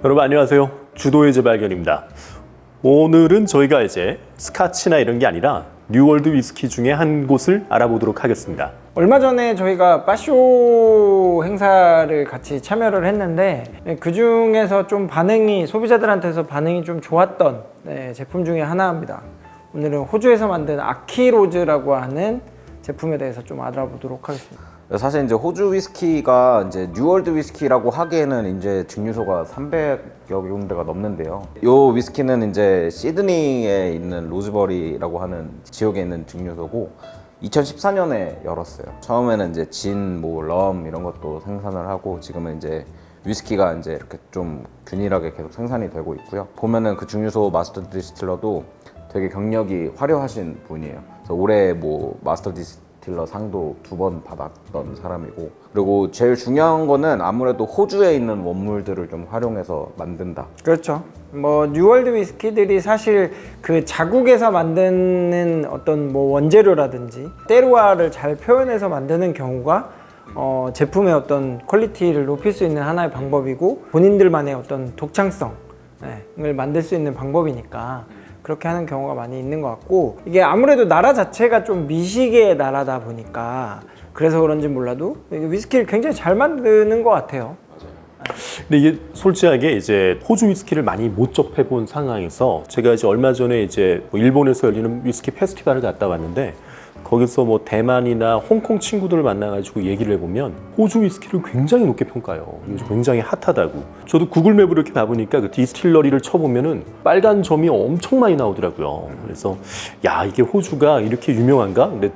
여러분 안녕하세요. 주도의 재발견입니다. 오늘은 저희가 이제 스카치나 이런 게 아니라 뉴월드 위스키 중에 한 곳을 알아보도록 하겠습니다. 얼마 전에 저희가 빠쇼 행사를 같이 참여를 했는데 그 중에서 좀 소비자들한테서 반응이 좀 좋았던 제품 중에 하나입니다. 오늘은 호주에서 만든 아키로즈라고 하는 제품에 대해서 좀 알아보도록 하겠습니다. 사실 이제 호주 위스키가 이제 뉴월드 위스키라고 하기에는 이제 증류소가 300여 군데가 넘는데요. 이 위스키는 이제 시드니에 있는 로즈버리라고 하는 지역에 있는 증류소고 2014년에 열었어요. 처음에는 이제 진, 럼 이런 것도 생산을 하고 지금은 이제 위스키가 이제 이렇게 좀 균일하게 계속 생산이 되고 있고요. 보면은 그 증류소 마스터 디스틸러도 되게 경력이 화려하신 분이에요. 그래서 올해 마스터 디스틸러 상도 2번 받았던 사람이고, 그리고 제일 중요한 거는 아무래도 호주에 있는 원물들을 좀 활용해서 만든다. 그렇죠. 뉴월드 위스키들이 사실 그 자국에서 만드는 어떤 원재료라든지 테루아를 잘 표현해서 만드는 경우가 제품의 어떤 퀄리티를 높일 수 있는 하나의 방법이고, 본인들만의 어떤 독창성을 만들 수 있는 방법이니까 그렇게 하는 경우가 많이 있는 것 같고, 이게 아무래도 나라 자체가 좀 미식의 나라다 보니까 그래서 그런지 몰라도 위스키를 굉장히 잘 만드는 것 같아요. 근데 이게 솔직하게 이제 호주 위스키를 많이 못 접해본 상황에서 제가 이제 얼마 전에 이제 일본에서 열리는 위스키 페스티벌을 갔다 왔는데, 거기서 대만이나 홍콩 친구들을 만나가지고 얘기를 해보면 호주 위스키를 굉장히 높게 평가해요. 요즘 굉장히 핫하다고. 저도 구글맵으로 이렇게 봐보니까 그 디스틸러리를 쳐보면은 빨간 점이 엄청 많이 나오더라고요. 그래서 야, 이게 호주가 이렇게 유명한가? 근데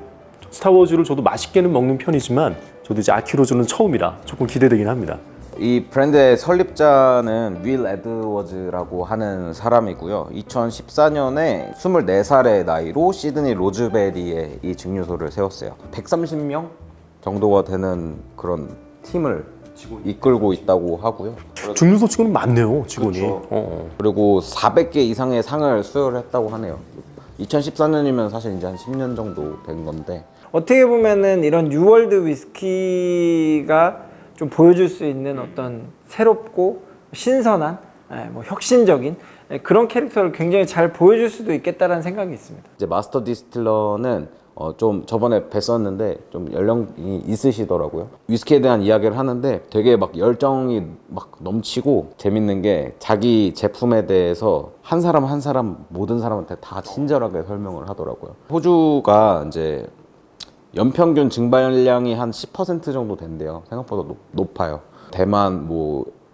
스타워즈를 저도 맛있게는 먹는 편이지만 저도 이제 아키로즈는 처음이라 조금 기대되긴 합니다. 이 브랜드의 설립자는 윌 에드워즈라고 하는 사람이고요. 2014년에 24살의 나이로 시드니 로즈베리에 이 증류소를 세웠어요. 130명 정도가 되는 그런 팀을 이끌고 있다고 하고요. 증류소 치고는 많네요, 직원이. 그렇죠. 그리고 400개 이상의 상을 수여했다고 하네요. 2014년이면 사실 이제 한 10년 정도 된 건데, 어떻게 보면은 이런 뉴월드 위스키가 좀 보여줄 수 있는 어떤 새롭고 신선한, 혁신적인 그런 캐릭터를 굉장히 잘 보여줄 수도 있겠다라는 생각이 있습니다. 이제 마스터 디스틸러는 좀 저번에 뵀었는데 좀 연령이 있으시더라고요. 위스키에 대한 이야기를 하는데 되게 막 열정이 막 넘치고, 재밌는 게 자기 제품에 대해서 한 사람 한 사람 모든 사람한테 다 친절하게 설명을 하더라고요. 호주가 이제 연평균 증발량이 한 10% 정도 된대요. 생각보다 높아요. 대만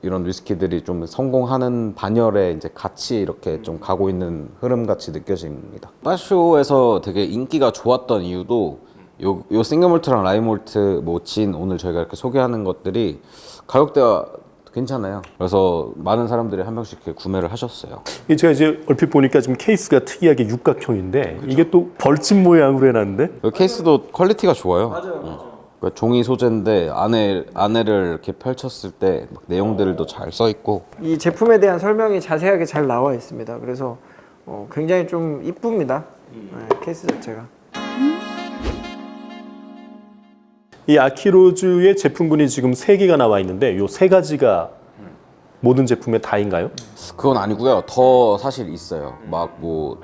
이런 위스키들이 좀 성공하는 반열에 이제 같이 이렇게 좀 가고 있는 흐름 같이 느껴집니다. 빠쇼에서 되게 인기가 좋았던 이유도 요 싱글몰트랑 라이몰트, 진 오늘 저희가 이렇게 소개하는 것들이 가격대가 괜찮아요. 그래서 많은 사람들이 한 병씩 이렇게 구매를 하셨어요. 제가 이제 얼핏 보니까 좀 케이스가 특이하게 육각형인데, 그렇죠? 이게 또 벌집 모양으로 해놨는데 케이스도 퀄리티가 좋아요. 맞아요. 그러니까 종이 소재인데 안에를 이렇게 펼쳤을 때 막 내용들도 잘 써 있고, 이 제품에 대한 설명이 자세하게 잘 나와 있습니다. 그래서 굉장히 좀 이쁩니다. 케이스 자체가. 이 아키로즈의 제품군이 지금 3개가 나와 있는데 이 3가지가 모든 제품의 다인가요? 그건 아니고요. 더 사실 있어요.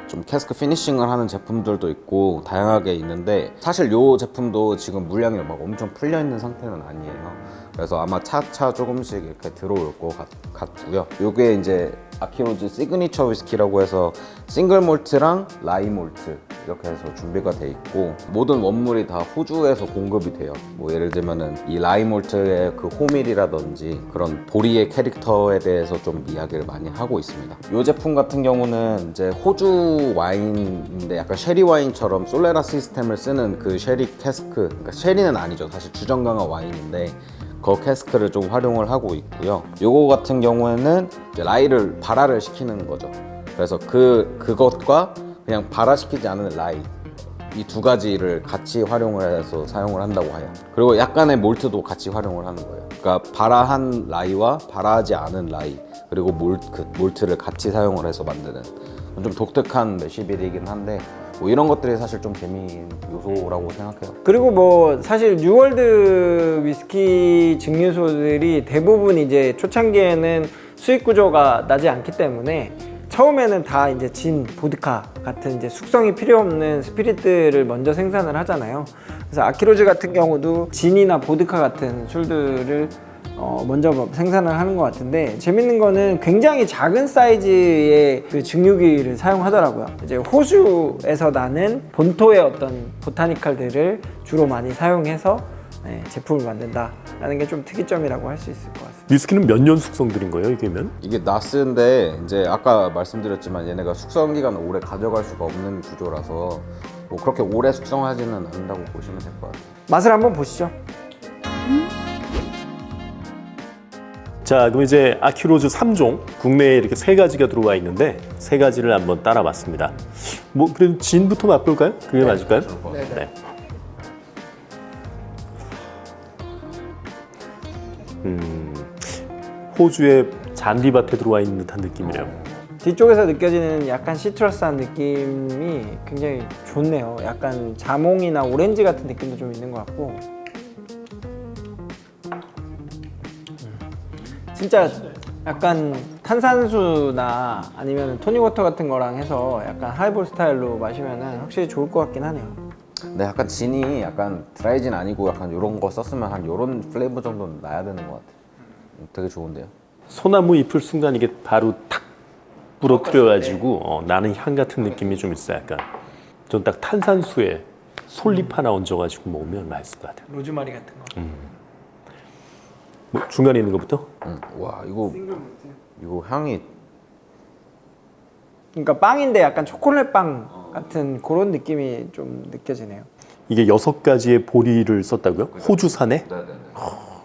좀 캐스크 피니싱을 하는 제품들도 있고 다양하게 있는데, 사실 요 제품도 지금 물량이 막 엄청 풀려 있는 상태는 아니에요. 그래서 아마 차차 조금씩 이렇게 들어올 것 같고요. 요게 이제 아키로즈 시그니처 위스키라고 해서 싱글 몰트랑 라이 몰트 이렇게 해서 준비가 돼 있고, 모든 원물이 다 호주에서 공급이 돼요. 예를 들면은 이 라이 몰트의 그 호밀이라든지 그런 보리의 캐릭터에 대해서 좀 이야기를 많이 하고 있습니다. 이 제품 같은 경우는 이제 호주 와인인데 약간 쉐리 와인처럼 솔레라 시스템을 쓰는 그 쉐리 캐스크, 그러니까 쉐리는 아니죠. 사실 주정 강화 와인인데 그 캐스크를 좀 활용을 하고 있고요. 요거 같은 경우에는 이제 라이를 발화를 시키는 거죠. 그래서 그것과 그냥 발화시키지 않은 라이, 이 2가지를 같이 활용을 해서 사용을 한다고 해요. 그리고 약간의 몰트도 같이 활용을 하는 거예요. 그러니까 발화한 라이와 발화하지 않은 라이, 그리고 몰트를 같이 사용을 해서 만드는 좀 독특한 레시피이긴 한데, 이런 것들이 사실 좀 재미있는 요소라고 생각해요. 그리고 사실 뉴월드 위스키 증류소들이 대부분 이제 초창기에는 수익 구조가 나지 않기 때문에 처음에는 다 이제 진, 보드카 같은 이제 숙성이 필요 없는 스피릿들을 먼저 생산을 하잖아요. 그래서 아키로즈 같은 경우도 진이나 보드카 같은 술들을 먼저 생산을 하는 것 같은데, 재밌는 거는 굉장히 작은 사이즈의 그 증류기를 사용하더라고요. 이제 호주에서 나는 본토의 어떤 보타니컬들을 주로 많이 사용해서 제품을 만든다라는 게 좀 특이점이라고 할 수 있을 것 같습니다. 위스키는 몇 년 숙성들인 거예요, 이게면? 이게 나스인데 이제 아까 말씀드렸지만 얘네가 숙성 기간을 오래 가져갈 수가 없는 구조라서 뭐 그렇게 오래 숙성하지는 않는다고 보시면 될 것 같아요. 맛을 한번 보시죠. 자, 그럼 이제 아키로즈 3종, 국내에 이렇게 3가지가 들어와 있는데 3가지를 한번 따라봤습니다. 뭐 그래도 진부터 맛볼까요? 그게 맞을까요? 네. 호주의 잔디밭에 들어와 있는 듯한 느낌이네요. 뒤쪽에서 느껴지는 약간 시트러스한 느낌이 굉장히 좋네요. 약간 자몽이나 오렌지 같은 느낌도 좀 있는 것 같고, 진짜 약간 탄산수나 아니면 토닉워터 같은 거랑 해서 약간 하이볼 스타일로 마시면 확실히 좋을 것 같긴 하네요. 근데 약간 진이 약간 드라이진 아니고 약간 이런 거 썼으면 한 이런 플레이버 정도는 나야 되는 것 같아요. 되게 좋은데요. 소나무 잎을 순간 이게 바로 탁 부러뜨려가지고 나는 향 같은 느낌이 좀 있어요. 약간 전 딱 탄산수에 솔잎 하나 얹어가지고 먹으면 맛있을 것 같아요. 로즈마리 같은 거. 뭐 중간에 있는 것부터? 와 이거 향이 그러니까 빵인데 약간 초콜릿 빵 같은 그런 느낌이 좀 느껴지네요. 이게 6가지의 보리를 썼다고요? 호주산에?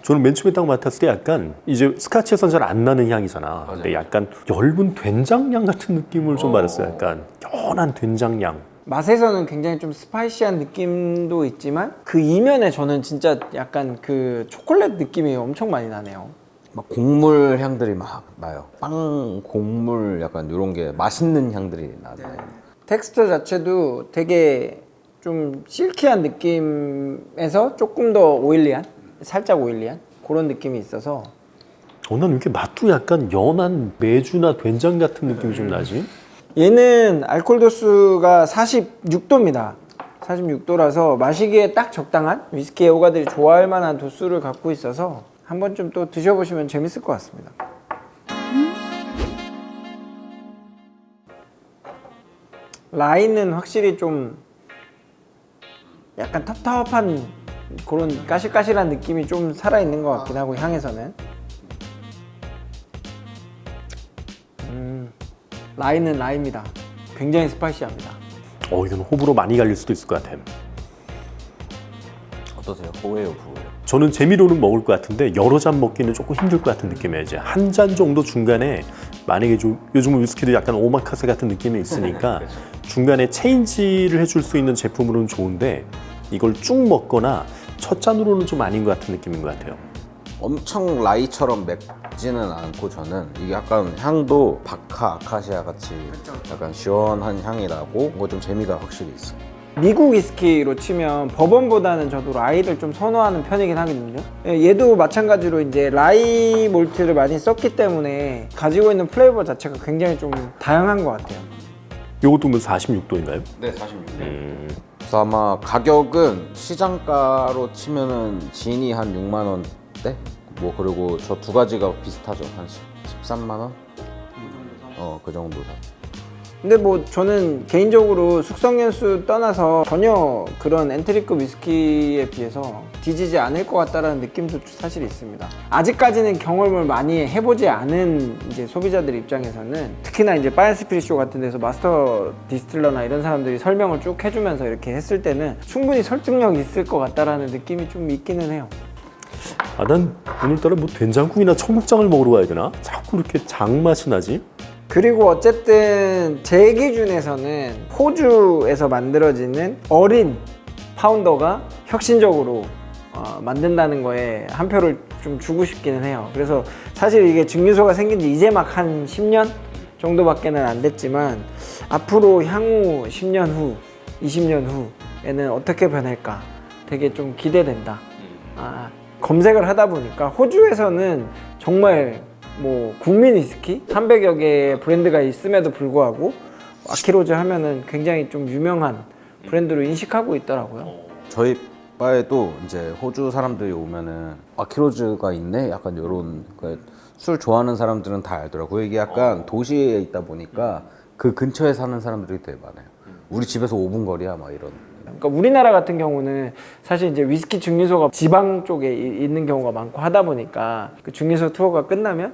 저는 맨 처음에 딱 맡았을 때 약간 이제 스카치에선 잘 안 나는 향이잖아. 근데 약간 엷은 된장향 같은 느낌을 좀 받았어요. 약간 연한 된장향. 맛에서는 굉장히 좀 스파이시한 느낌도 있지만 그 이면에 저는 진짜 약간 그 초콜릿 느낌이 엄청 많이 나네요. 막 곡물 향들이 막 나요. 빵 곡물 약간 이런 게 맛있는 향들이 나요. 텍스처 자체도 되게 좀 실키한 느낌에서 조금 더 오일리한, 살짝 오일리한 그런 느낌이 있어서. 난 이렇게 맛도 약간 연한 메주나 된장 같은 느낌이 좀 나지? 얘는 알코올 도수가 46도입니다. 46도라서 마시기에 딱 적당한 위스키 애호가들이 좋아할 만한 도수를 갖고 있어서 한 번쯤 또 드셔보시면 재밌을 것 같습니다. 라인은 확실히 좀 약간 텁텁한 그런 까실까실한 느낌이 좀 살아있는 것 같긴 하고, 향에서는 라인은 라인입니다. 굉장히 스파이시합니다. 이건 호불호 많이 갈릴 수도 있을 것 같아요. 어떠세요? 호예요, 부예요? 저는 재미로는 먹을 것 같은데 여러 잔 먹기는 조금 힘들 것 같은 느낌이에요. 이제 한 잔 정도 중간에 만약에 요즘은 위스키도 약간 오마카세 같은 느낌이 있으니까 중간에 체인지를 해줄 수 있는 제품으로는 좋은데 이걸 쭉 먹거나 첫 잔으로는 좀 아닌 것 같은 느낌인 것 같아요. 엄청 라이처럼 맵지는 않고 저는 이게 약간 향도 바카, 아카시아 같이 약간 시원한 향이 나고 뭔가 좀 재미가 확실히 있어요. 미국 위스키로 치면 버번보다는 저도 라이를 좀 선호하는 편이긴 하거든요. 얘도 마찬가지로 이제 라이 몰트를 많이 썼기 때문에 가지고 있는 플레이버 자체가 굉장히 좀 다양한 것 같아요. 이것도 뭐 46도인가요? 네, 46도. 그래서 아마 가격은 시장가로 치면은 진이 한 6만 원대? 뭐 그리고 저 두 가지가 비슷하죠. 한 13만 원? 그 정도 사. 근데 뭐 저는 개인적으로 숙성 연수 떠나서 전혀 그런 엔트리급 위스키에 비해서 뒤지지 않을 것 같다라는 느낌도 사실 있습니다. 아직까지는 경험을 많이 해보지 않은 이제 소비자들 입장에서는, 특히나 이제 바이언스피릿쇼 같은 데서 마스터 디스틸러나 이런 사람들이 설명을 쭉 해주면서 이렇게 했을 때는 충분히 설득력 있을 것 같다라는 느낌이 좀 있기는 해요. 난 오늘따라 뭐 된장국이나 청국장을 먹으러 가야 되나? 자꾸 이렇게 장맛이 나지? 그리고 어쨌든 제 기준에서는 호주에서 만들어지는 어린 파운더가 혁신적으로 만든다는 거에 한 표를 좀 주고 싶기는 해요. 그래서 사실 이게 증류소가 생긴 지 이제 막 한 10년 정도밖에는 안 됐지만 앞으로 향후 10년 후, 20년 후에는 어떻게 변할까 되게 좀 기대된다. 검색을 하다 보니까 호주에서는 정말 뭐 국민 위스키 300여 개의 브랜드가 있음에도 불구하고 아키로즈 하면은 굉장히 좀 유명한 브랜드로 인식하고 있더라고요. 저희 바에도 이제 호주 사람들이 오면은 아키로즈가 있네? 약간 이런 술 좋아하는 사람들은 다 알더라고요. 이게 약간 도시에 있다 보니까 그 근처에 사는 사람들이 되게 많아요. 우리 집에서 5분 거리야 막 이런. 그러니까 우리나라 같은 경우는 사실 이제 위스키 증류소가 지방 쪽에 있는 경우가 많고 하다 보니까 그 증류소 투어가 끝나면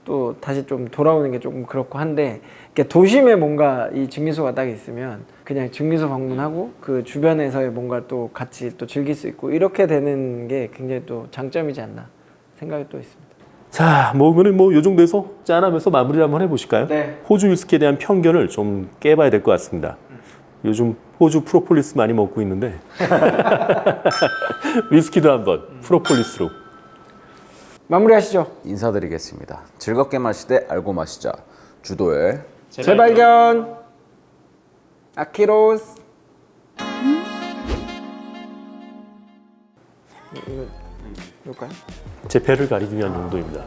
또 다시 좀 돌아오는 게 조금 그렇고 한데 이렇게 도심에 뭔가 이 증류소가 딱 있으면 그냥 증류소 방문하고 그 주변에서의 뭔가 또 같이 또 즐길 수 있고 이렇게 되는 게 굉장히 또 장점이지 않나 생각이 또 있습니다. 자, 뭐 그러면 뭐 요 정도에서 짠하면서 마무리를 한번 해보실까요? 네. 호주 위스키에 대한 편견을 좀 깨봐야 될 것 같습니다. 요즘 호주 프로폴리스 많이 먹고 있는데 위스키도 한번 프로폴리스로. 마무리하시죠. 인사드리겠습니다. 즐겁게 마시되 알고 마시자. 주도엘. 재발견 아키로스. 이거 볼까요? 제 배를 가리기 위한 용도입니다.